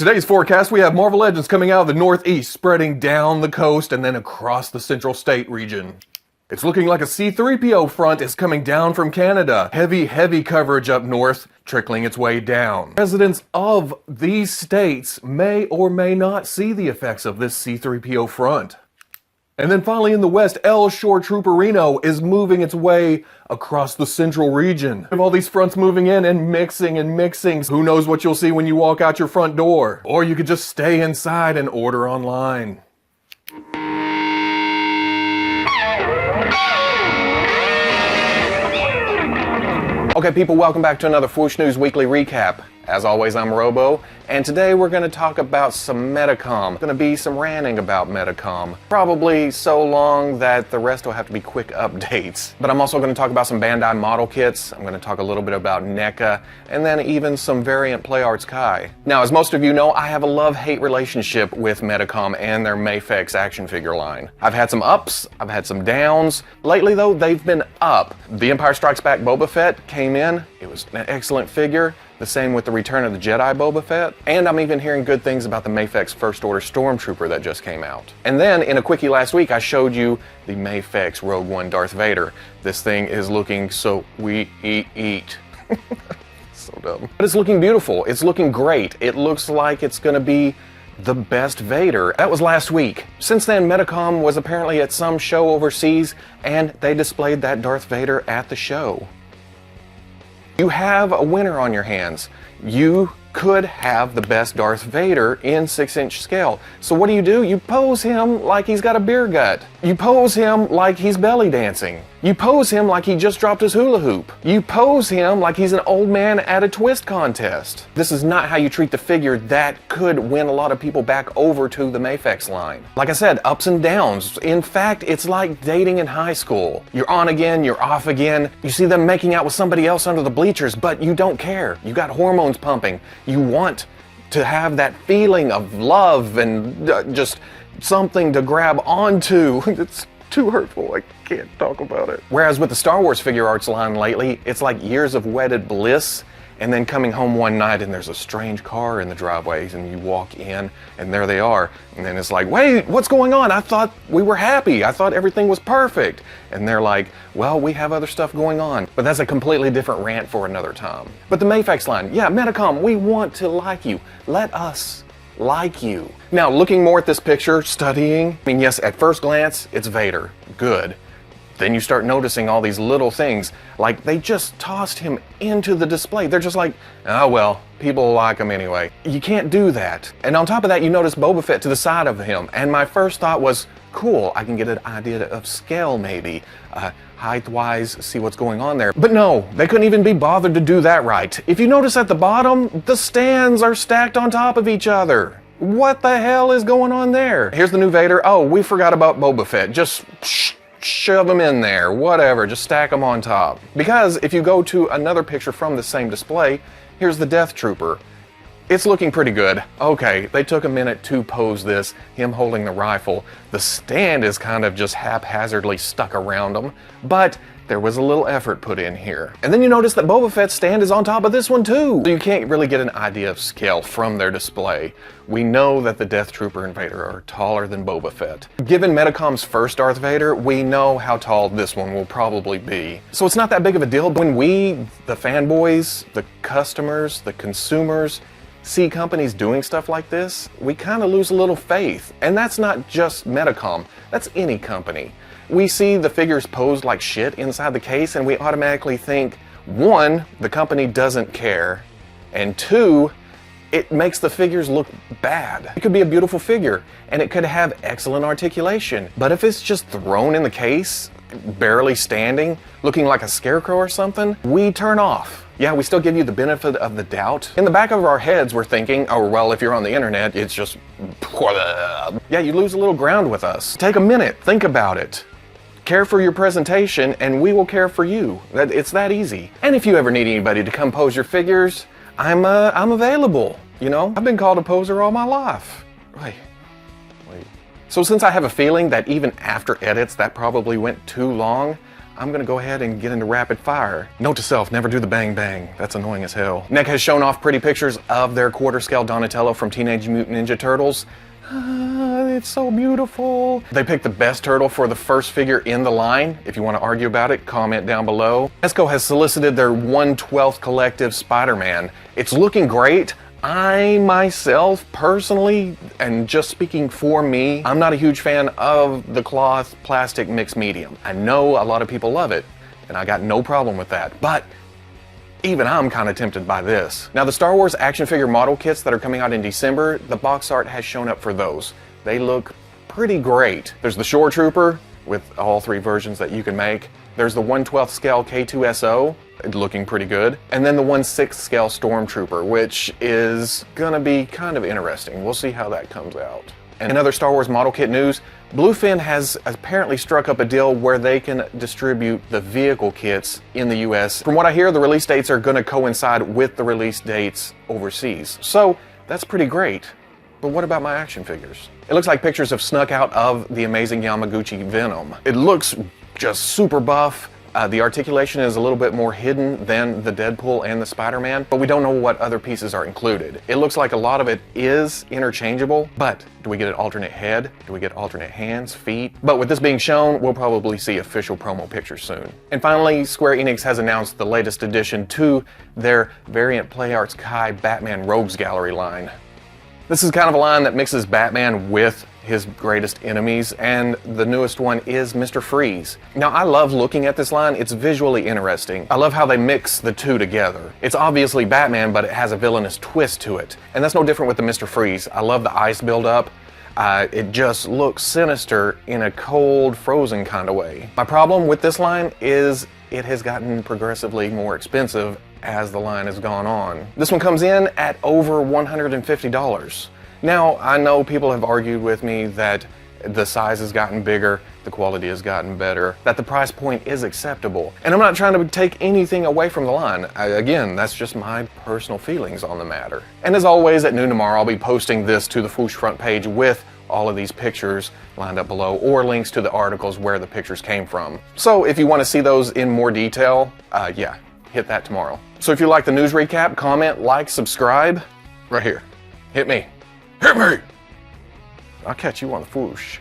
Today's forecast, we have Marvel Legends coming out of the northeast, spreading down the coast and then across the central state region. It's looking like a C-3PO front is coming down from Canada. Heavy coverage up north, trickling its way down. Residents of these states may or may not see the effects of this C-3PO front. And then finally in the west, El Shore Trooperino is moving its way across the central region. We have all these fronts moving in and mixing. Who knows what you'll see when you walk out your front door? Or you could just stay inside and order online. Okay people, welcome back to another Fwoosh News Weekly Recap. As always, I'm Robo, and today we're going to talk about some Medicom. Going to be some ranting about Medicom. Probably so long that the rest will have to be quick updates. But I'm also going to talk about some Bandai model kits. I'm going to talk a little bit about NECA, and then even some variant PlayArts Kai. Now, as most of you know, I have a love-hate relationship with Medicom and their MAFEX action figure line. I've had some ups, I've had some downs. Lately though, they've been up. The Empire Strikes Back Boba Fett came in. It was an excellent figure. The same with the Return of the Jedi Boba Fett. And I'm even hearing good things about the MAFEX First Order Stormtrooper that just came out. And then in a quickie last week, I showed you the MAFEX Rogue One Darth Vader. This thing is looking so eat. So dumb. But it's looking beautiful. It's looking great. It looks like it's gonna be the best Vader. That was last week. Since then, Medicom was apparently at some show overseas, and they displayed that Darth Vader at the show. You have a winner on your hands. You could have the best Darth Vader in 6-inch scale. So what do? You pose him like he's got a beer gut. You pose him like he's belly dancing. You pose him like he just dropped his hula hoop. You pose him like he's an old man at a twist contest. This is not how you treat the figure that could win a lot of people back over to the MAFEX line. Like I said, ups and downs. In fact, it's like dating in high school. You're on again, you're off again. You see them making out with somebody else under the bleachers, but you don't care. You got hormones pumping. You want to have that feeling of love and just something to grab onto. It's too hurtful, I can't talk about it. Whereas with the Star Wars figure arts line lately, it's like years of wedded bliss, and then coming home one night and there's a strange car in the driveways and you walk in and there they are. And then it's like, wait, what's going on? I thought we were happy. I thought everything was perfect. And they're like, well, we have other stuff going on. But that's a completely different rant for another time. But the MAFEX line, yeah, Medicom, we want to like you. Let us like you. Now, looking more at this picture, studying, I mean, yes, at first glance, it's Vader. Good. Then you start noticing all these little things, like they just tossed him into the display. They're just like, oh well, people like him anyway. You can't do that. And on top of that, you notice Boba Fett to the side of him. And my first thought was, cool, I can get an idea of scale maybe. Height-wise, see what's going on there. But no, they couldn't even be bothered to do that right. If you notice at the bottom, the stands are stacked on top of each other. What the hell is going on there? Here's the new Vader. Oh, we forgot about Boba Fett. Just shove them in there, whatever, just stack them on top. Because if you go to another picture from the same display, here's the Death Trooper. It's looking pretty good. Okay, they took a minute to pose this, him holding the rifle. The stand is kind of just haphazardly stuck around him, but there was a little effort put in here. And then you notice that Boba Fett's stand is on top of this one too. So you can't really get an idea of scale from their display. We know that the Death Trooper and Vader are taller than Boba Fett. Given Medicom's first Darth Vader, we know how tall this one will probably be. So it's not that big of a deal. When we, the fanboys, the customers, the consumers, see companies doing stuff like this, we kind of lose a little faith. And that's not just Medicom, that's any company. We see the figures posed like shit inside the case and we automatically think, one, the company doesn't care, and two, it makes the figures look bad. It could be a beautiful figure and it could have excellent articulation, but if it's just thrown in the case, barely standing, looking like a scarecrow or something, we turn off. Yeah, we still give you the benefit of the doubt. In the back of our heads, we're thinking, oh, well, if you're on the internet, it's just... Yeah, you lose a little ground with us. Take a minute, think about it. Care for your presentation, and we will care for you. It's that easy. And if you ever need anybody to come pose your figures, I'm available. You know, I've been called a poser all my life. Wait. So since I have a feeling that even after edits, that probably went too long, I'm gonna go ahead and get into rapid fire. Note to self, never do the bang bang. That's annoying as hell. NECA has shown off pretty pictures of their quarter scale Donatello from Teenage Mutant Ninja Turtles. It's so beautiful. They picked the best turtle for the first figure in the line. If you want to argue about it, comment down below. Mezco has solicited their 1/12 collective Spider-Man. It's looking great. I myself, personally, and just speaking for me, I'm not a huge fan of the cloth plastic mixed medium. I know a lot of people love it, and I got no problem with that, but even I'm kind of tempted by this. Now, the Star Wars action figure model kits that are coming out in December, the box art has shown up for those. They look pretty great. There's the Shore Trooper with all 3 versions that you can make. There's the 1/12 scale K2SO, looking pretty good. And then the 1/6 scale Stormtrooper, which is gonna be kind of interesting. We'll see how that comes out. And in other Star Wars model kit news, Bluefin has apparently struck up a deal where they can distribute the vehicle kits in the US. From what I hear, the release dates are gonna coincide with the release dates overseas. So that's pretty great. But what about my action figures? It looks like pictures have snuck out of the amazing Yamaguchi Venom. It looks just super buff. The articulation is a little bit more hidden than the Deadpool and the Spider-Man, but we don't know what other pieces are included. It looks like a lot of it is interchangeable, but do we get an alternate head? Do we get alternate hands, feet? But with this being shown, we'll probably see official promo pictures soon. And finally, Square Enix has announced the latest addition to their Variant PlayArts Kai Batman Rogues Gallery line. This is kind of a line that mixes Batman with his greatest enemies, and the newest one is Mr. Freeze. Now, I love looking at this line. It's visually interesting. I love how they mix the two together. It's obviously Batman, but it has a villainous twist to it. And that's no different with the Mr. Freeze. I love the ice buildup. It just looks sinister in a cold, frozen kind of way. My problem with this line is it has gotten progressively more expensive as the line has gone on. This one comes in at over $150. Now, I know people have argued with me that the size has gotten bigger, the quality has gotten better, that the price point is acceptable. And I'm not trying to take anything away from the line. Again, that's just my personal feelings on the matter. And as always, at noon tomorrow, I'll be posting this to the Fwoosh front page with all of these pictures lined up below, or links to the articles where the pictures came from. So if you want to see those in more detail, yeah, hit that tomorrow. So if you like the news recap, comment, like, subscribe, right here. Hit me. Hit me! I'll catch you on the Fwoosh.